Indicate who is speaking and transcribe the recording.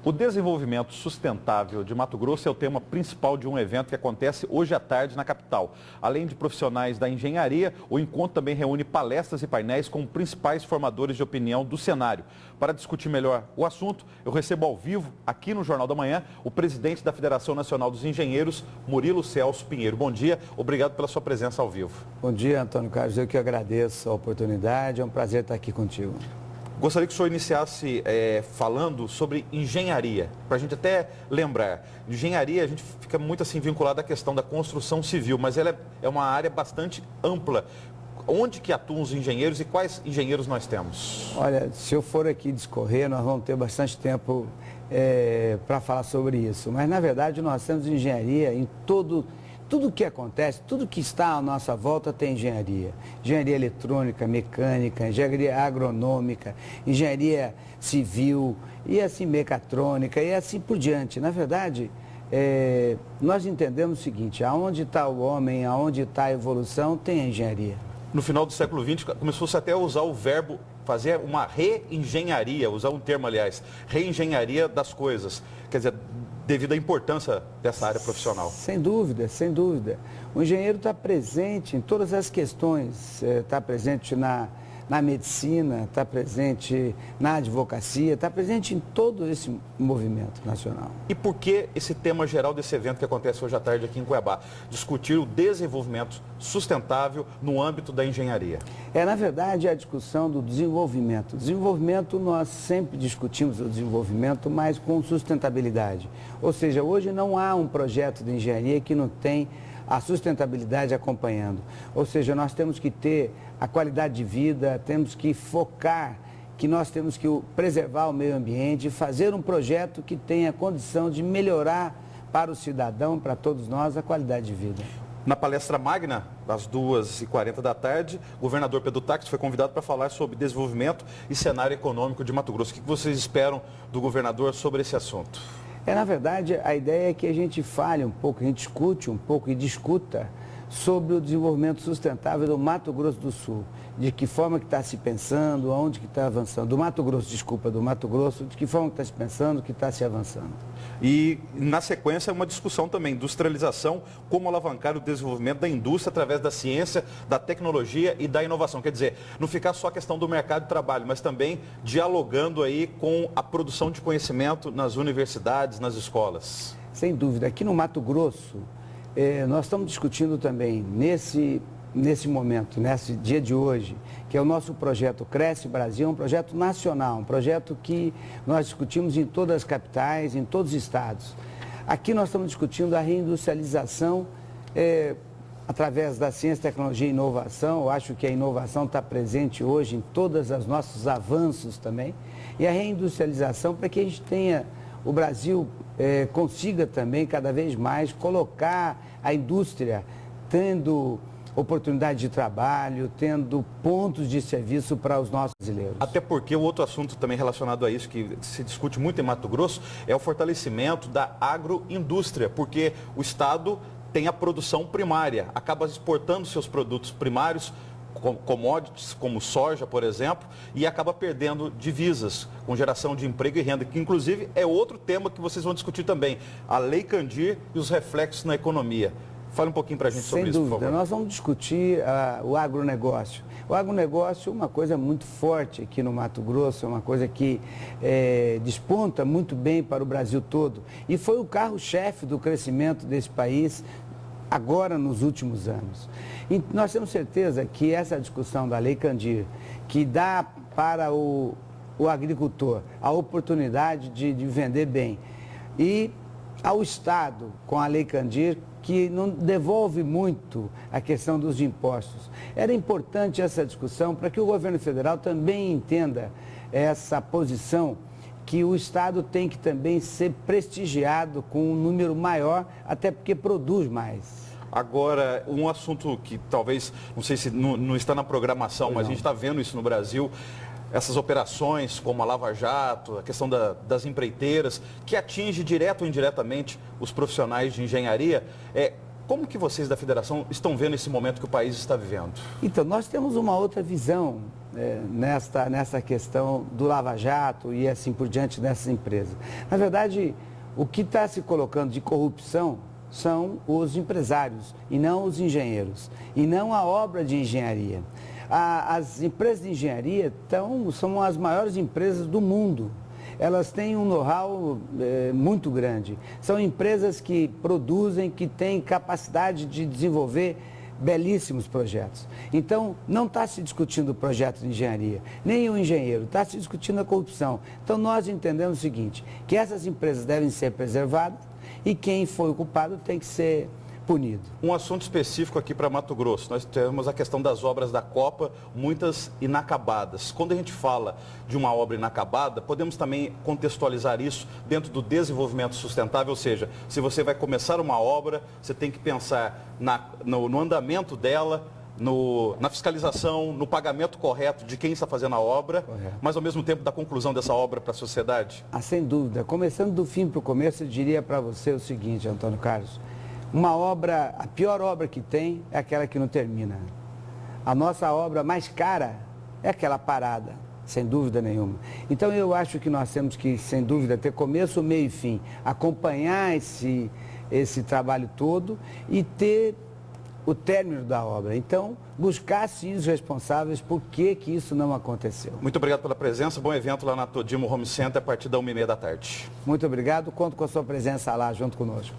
Speaker 1: O desenvolvimento sustentável de Mato Grosso é o tema principal de um evento que acontece hoje à tarde na capital. Além de profissionais da engenharia, o encontro também reúne palestras e painéis com principais formadores de opinião do cenário. Para discutir melhor o assunto, eu recebo ao vivo, aqui no Jornal da Manhã, o presidente da Federação Nacional dos Engenheiros, Murilo Celso Pinheiro. Bom dia, obrigado pela sua presença ao vivo.
Speaker 2: Bom dia, Antônio Carlos. Eu que agradeço a oportunidade, é um prazer estar aqui contigo.
Speaker 1: Gostaria que o senhor iniciasse falando sobre engenharia, para a gente até lembrar. Engenharia, a gente fica muito assim vinculado à questão da construção civil, mas ela é uma área bastante ampla. Onde que atuam os engenheiros e quais engenheiros nós temos?
Speaker 2: Olha, se eu for aqui discorrer, nós vamos ter bastante tempo para falar sobre isso. Mas, na verdade, nós temos engenharia em tudo que acontece, tudo que está à nossa volta tem engenharia. Engenharia eletrônica, mecânica, engenharia agronômica, engenharia civil, e assim mecatrônica, e assim por diante. Na verdade, nós entendemos o seguinte, aonde está o homem, aonde está a evolução, tem a engenharia.
Speaker 1: No final do século XX, começou-se até a usar o verbo fazer uma reengenharia, usar um termo, aliás, reengenharia das coisas. Quer dizer, devido à importância dessa área profissional.
Speaker 2: Sem dúvida, sem dúvida. O engenheiro está presente em todas as questões, está presente na medicina, está presente na advocacia, está presente em todo esse movimento nacional.
Speaker 1: E por que esse tema geral desse evento que acontece hoje à tarde aqui em Cuiabá? Discutir o desenvolvimento sustentável no âmbito da engenharia.
Speaker 2: Na verdade, a discussão do desenvolvimento. Desenvolvimento, nós sempre discutimos o desenvolvimento, mas com sustentabilidade. Ou seja, hoje não há um projeto de engenharia que não tem a sustentabilidade acompanhando. Ou seja, nós temos que ter a qualidade de vida, temos que focar que nós temos que preservar o meio ambiente, fazer um projeto que tenha condição de melhorar para o cidadão, para todos nós, a qualidade de vida.
Speaker 1: Na palestra magna, às 2h40 da tarde, o governador Pedro Táxi foi convidado para falar sobre desenvolvimento e cenário econômico de Mato Grosso. O que vocês esperam do governador sobre esse assunto?
Speaker 2: Na verdade, a ideia é que a gente fale um pouco, a gente escute um pouco e discuta sobre o desenvolvimento sustentável do Mato Grosso do Sul. De que forma que está se pensando, aonde que está avançando. Do Mato Grosso, de que forma que está se pensando, que está se avançando.
Speaker 1: E, na sequência, uma discussão também, industrialização, como alavancar o desenvolvimento da indústria através da ciência, da tecnologia e da inovação. Quer dizer, não ficar só a questão do mercado de trabalho, mas também dialogando aí com a produção de conhecimento nas universidades, nas escolas.
Speaker 2: Sem dúvida. Aqui no Mato Grosso, nós estamos discutindo também, nesse momento, nesse dia de hoje, que é o nosso projeto Cresce Brasil, um projeto nacional, um projeto que nós discutimos em todas as capitais, em todos os estados. Aqui nós estamos discutindo a reindustrialização através da ciência, tecnologia e inovação. Eu acho que a inovação está presente hoje em todos os nossos avanços também. E a reindustrialização para que a gente tenha, o Brasil consiga também cada vez mais colocar a indústria tendo oportunidade de trabalho, tendo pontos de serviço para os nossos brasileiros.
Speaker 1: Até porque o outro assunto também relacionado a isso, que se discute muito em Mato Grosso, é o fortalecimento da agroindústria, porque o Estado tem a produção primária, acaba exportando seus produtos primários, commodities como soja, por exemplo, e acaba perdendo divisas, com geração de emprego e renda, que inclusive é outro tema que vocês vão discutir também, a Lei Candir e os reflexos na economia. Fale um pouquinho para a gente sobre isso, por favor.
Speaker 2: Sem dúvida, nós vamos discutir o agronegócio. O agronegócio é uma coisa muito forte aqui no Mato Grosso, é uma coisa que desponta muito bem para o Brasil todo. E foi o carro-chefe do crescimento desse país agora nos últimos anos. E nós temos certeza que essa discussão da Lei Candir, que dá para o agricultor a oportunidade de vender bem, e ao Estado, com a Lei Candir, que não devolve muito a questão dos impostos. Era importante essa discussão para que o governo federal também entenda essa posição, que o Estado tem que também ser prestigiado com um número maior, até porque produz mais.
Speaker 1: Agora, um assunto que talvez, não sei se não está na programação, mas a gente está vendo isso no Brasil, essas operações como a Lava Jato, a questão das empreiteiras, que atinge direto ou indiretamente os profissionais de engenharia. Como que vocês da federação estão vendo esse momento que o país está vivendo?
Speaker 2: Então, nós temos uma outra visão nessa questão do Lava Jato e assim por diante dessas empresas. Na verdade, o que está se colocando de corrupção são os empresários e não os engenheiros, e não a obra de engenharia. As empresas de engenharia são as maiores empresas do mundo. Elas têm um know-how muito grande. São empresas que produzem, que têm capacidade de desenvolver belíssimos projetos. Então, não está se discutindo o projeto de engenharia, nem o engenheiro, está se discutindo a corrupção. Então, nós entendemos o seguinte, que essas empresas devem ser preservadas e quem foi o culpado tem que ser punido.
Speaker 1: Um assunto específico aqui para Mato Grosso, nós temos a questão das obras da Copa, muitas inacabadas. Quando a gente fala de uma obra inacabada, podemos também contextualizar isso dentro do desenvolvimento sustentável, ou seja, se você vai começar uma obra, você tem que pensar no andamento dela, na fiscalização, no pagamento correto de quem está fazendo a obra, mas ao mesmo tempo da conclusão dessa obra para a sociedade?
Speaker 2: Sem dúvida. Começando do fim para o começo, eu diria para você o seguinte, Antônio Carlos. Uma obra, a pior obra que tem é aquela que não termina. A nossa obra mais cara é aquela parada, sem dúvida nenhuma. Então eu acho que nós temos que, sem dúvida, ter começo, meio e fim, acompanhar esse trabalho todo e ter o término da obra. Então, buscar sim os responsáveis por que isso não aconteceu.
Speaker 1: Muito obrigado pela presença, bom evento lá na Todimo Home Center a partir da 1h30 da tarde.
Speaker 2: Muito obrigado, conto com a sua presença lá junto conosco.